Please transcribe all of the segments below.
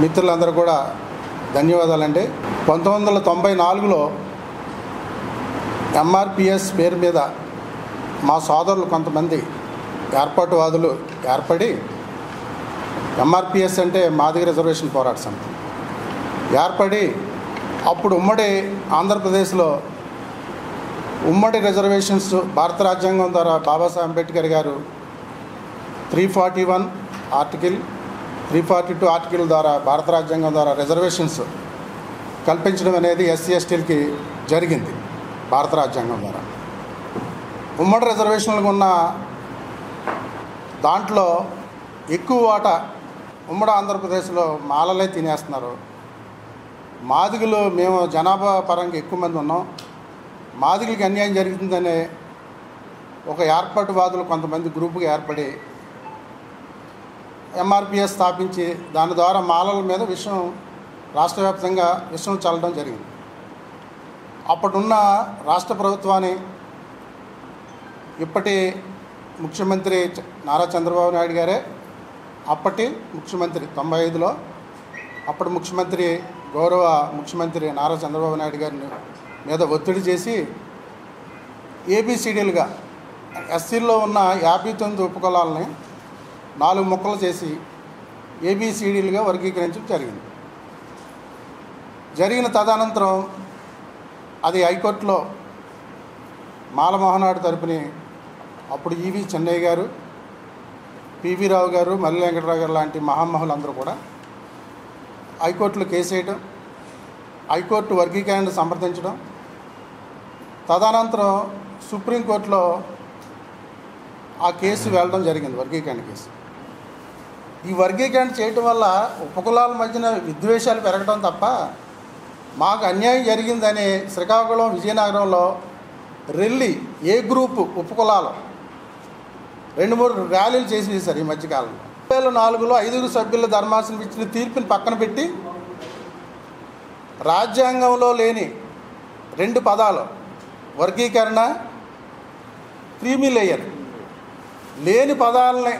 మిత్రులందరూ కూడా ధన్యవాదాలండి. 1994లో ఎంఆర్పిఎస్ పేరు మీద మా సోదరులు కొంతమంది ఏర్పాటువాదులు ఏర్పడి, ఎంఆర్పిఎస్ అంటే మాదిగ రిజర్వేషన్ పోరాట సమితి ఏర్పడి, అప్పుడు ఉమ్మడి ఆంధ్రప్రదేశ్లో ఉమ్మడి రిజర్వేషన్స్ భారత రాజ్యాంగం ద్వారా బాబాసాహెబ్ అంబేద్కర్ గారు 341 ఆర్టికల్ 342 ఆర్టికల్ ద్వారా భారత రాజ్యాంగం ద్వారా రిజర్వేషన్స్ కల్పించడం అనేది ఎస్సీ ఎస్టీలకి జరిగింది. భారత రాజ్యాంగం ద్వారా ఉమ్మడి రిజర్వేషన్లకు ఉన్న దాంట్లో ఎక్కువ వాటా ఉమ్మడి ఆంధ్రప్రదేశ్లో మాలలే తినేస్తున్నారు. మాదిగలు మేము జనాభా పరంగా ఎక్కువ మంది ఉన్నాం, మాదిగలకి అన్యాయం జరుగుతుందనే ఒక ఏర్పాటువాదులు కొంతమంది గ్రూపుగా ఏర్పడి ఎంఆర్పిఎస్ స్థాపించి దాని ద్వారా మాలల మీద విషయం రాష్ట్ర వ్యాప్తంగా విషయం చల్లడం జరిగింది. అప్పుడున్న రాష్ట్ర ప్రభుత్వాన్ని ఇప్పటి ముఖ్యమంత్రి నారా చంద్రబాబు నాయుడు గారే అప్పటి ముఖ్యమంత్రి 95లో అప్పటి ముఖ్యమంత్రి గౌరవ ముఖ్యమంత్రి నారా చంద్రబాబు నాయుడు గారిని మీద ఒత్తిడి చేసి ఏబిసిడీలుగా ఎస్సీల్లో ఉన్న 59 ఉపకులాలని 4 ముక్కలు చేసి ఏబిసిడీలుగా వర్గీకరించడం జరిగిన తదనంతరం అది హైకోర్టులో మాలమోహనాడు తరపుని అప్పుడు ఈవి చెన్నయ్య గారు, పివి రావు గారు, మల్లి వెంకటరావు గారు లాంటి మహామహులందరూ కూడా హైకోర్టులో కేసు వేయడం, హైకోర్టు వర్గీకరణ సమర్థించడం, తదనంతరం సుప్రీంకోర్టులో ఆ కేసు వెళ్ళడం జరిగింది. వర్గీకరణ కేసు. ఈ వర్గీకరణ చేయటం వల్ల ఉపకులాల మధ్యన విద్వేషాలు పెరగడం తప్ప మాకు అన్యాయం జరిగిందని శ్రీకాకుళం, విజయనగరంలో రెల్లి ఏ గ్రూపు ఉపకులాలు 2-3 ర్యాలీలు చేశారు ఈ మధ్యకాలంలో. 2004లో 5 సభ్యుల ధర్మాసనం ఇచ్చిన తీర్పుని పక్కన పెట్టి రాజ్యాంగంలో లేని 2 పదాలు వర్గీకరణ, క్రీమీ లేయర్ లేని పదాలని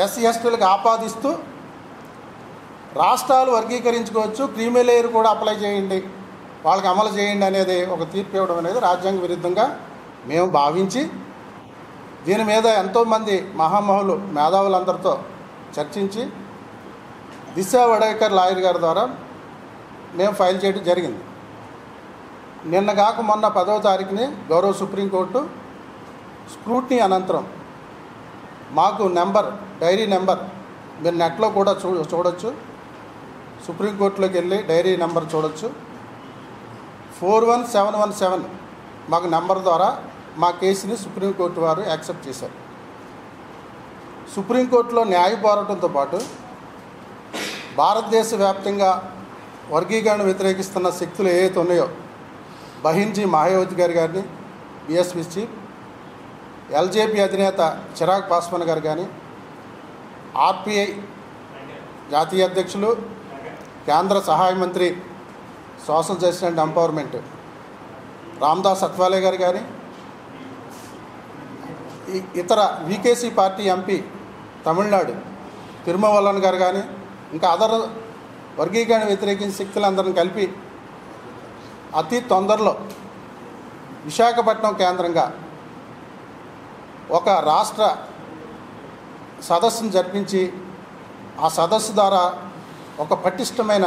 ఎస్సీ ఎస్టీలకు ఆపాదిస్తూ రాష్ట్రాలు వర్గీకరించుకోవచ్చు, క్రీమీ లేయర్ కూడా అప్లై చేయండి, వాళ్ళకి అమలు చేయండి అనేది ఒక తీర్పు ఇవ్వడం అనేది రాజ్యాంగ విరుద్ధంగా మేము భావించి దీని మీద ఎంతోమంది మహామహులు మేధావులందరితో చర్చించి దిశ వడేకర్ లాయర్ గారి ద్వారా మేము ఫైల్ చేయడం జరిగింది. నిన్న కాక మొన్న 10వ తారీఖుని గౌరవ సుప్రీంకోర్టు స్క్రూటినీ అనంతరం మాకు డైరీ నెంబర్ మీరు నెట్లో కూడా చూడొచ్చు, సుప్రీంకోర్టులోకి వెళ్ళి డైరీ నెంబర్ చూడొచ్చు, 41717 మాకు నెంబర్ ద్వారా మా కేసుని సుప్రీంకోర్టు వారు యాక్సెప్ట్ చేశారు. సుప్రీంకోర్టులో న్యాయ పోరాటంతో పాటు భారతదేశ వ్యాప్తంగా వర్గీకరణ వ్యతిరేకిస్తున్న శక్తులు ఏవైతే ఉన్నాయో బహింజీ మాయావతి గారిని బిఎస్పీ చీఫ్, ఎల్జేపీ అధినేత చిరాగ్ పాస్వాన్ గారు కానీ, ఆర్పిఐ జాతీయ అధ్యక్షులు, కేంద్ర సహాయ మంత్రి social justice and empowerment Ramdas Athawale గారు కానీ, ఇతర వికేసీ పార్టీ ఎంపీ తమిళనాడు తిరుమవల్లన్ గారు కానీ, ఇంకా అదర్ వర్గీకరణ వ్యతిరేకించిన శక్తులందరిని కలిపి అతి తొందరలో విశాఖపట్నం కేంద్రంగా ఒక రాష్ట్ర సదస్సును జరిపించి ఆ సదస్సు ద్వారా ఒక పటిష్టమైన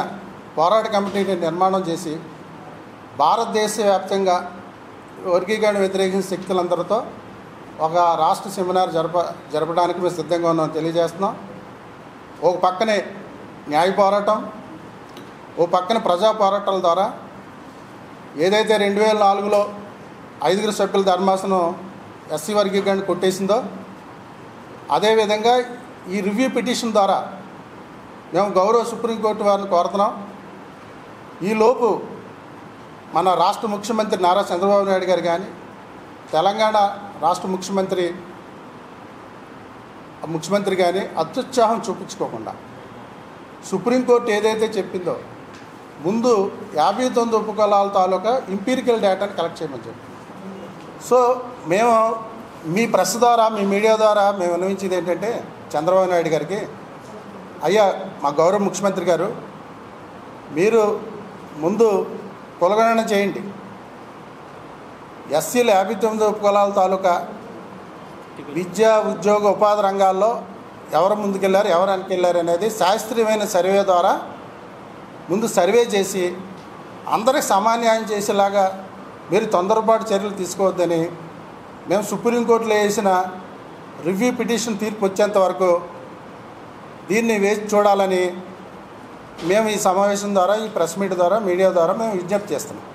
పోరాట కమిటీని నిర్మాణం చేసి భారతదేశ వ్యాప్తంగా వర్గీకరణ వ్యతిరేకించిన శక్తులందరితో ఒక రాష్ట్ర సెమినార్ జరపడానికి మేము సిద్ధంగా ఉన్నామని తెలియజేస్తున్నాం. ఒక పక్కనే న్యాయ పోరాటం, ఓ పక్కన ప్రజా పోరాటాల ద్వారా ఏదైతే 2004లో 5 సభ్యుల ధర్మాసనం ఎస్సీ వర్గీకరణ కొట్టేసిందో అదేవిధంగా ఈ రివ్యూ పిటిషన్ ద్వారా మేము గౌరవ సుప్రీంకోర్టు వారిని కోరుతున్నాం. ఈలోపు మన రాష్ట్ర ముఖ్యమంత్రి నారా చంద్రబాబు నాయుడు గారు కానీ, తెలంగాణ రాష్ట్ర ముఖ్యమంత్రి కానీ అత్యుత్సాహం చూపించుకోకుండా సుప్రీంకోర్టు ఏదైతే చెప్పిందో ముందు 59 ఉపకులాల తాలూకా ఇంపీరికల్ డేటాని కలెక్ట్ చేయమని చెప్పి. సో మేము మీ ప్రెస్ ద్వారా, మీ మీడియా ద్వారా మేము విన్నవించేది ఏంటంటే చంద్రబాబు నాయుడు గారికి అయ్యా మా గౌరవ ముఖ్యమంత్రి గారు, మీరు ముందు కులగణన చేయండి. ఎస్సీల 59 కులాల తాలూకా విద్య, ఉద్యోగ, ఉపాధి రంగాల్లో ఎవరు ముందుకెళ్ళారు, ఎవరు వెనకెళ్ళారు అనేది శాస్త్రీయమైన సర్వే ద్వారా ముందు సర్వే చేసి అందరికి సమాన్యాయం చేసేలాగా మీరు తొందరపాటు చర్యలు తీసుకోవద్దని మేము సుప్రీంకోర్టులో వేసిన రివ్యూ పిటిషన్ తీర్పు వచ్చేంత వరకు దీన్ని వేచి చూడాలని మేము ఈ సమావేశం ద్వారా, ఈ ప్రెస్ మీట్ ద్వారా, మీడియా ద్వారా మేము విజ్ఞప్తి చేస్తున్నాం.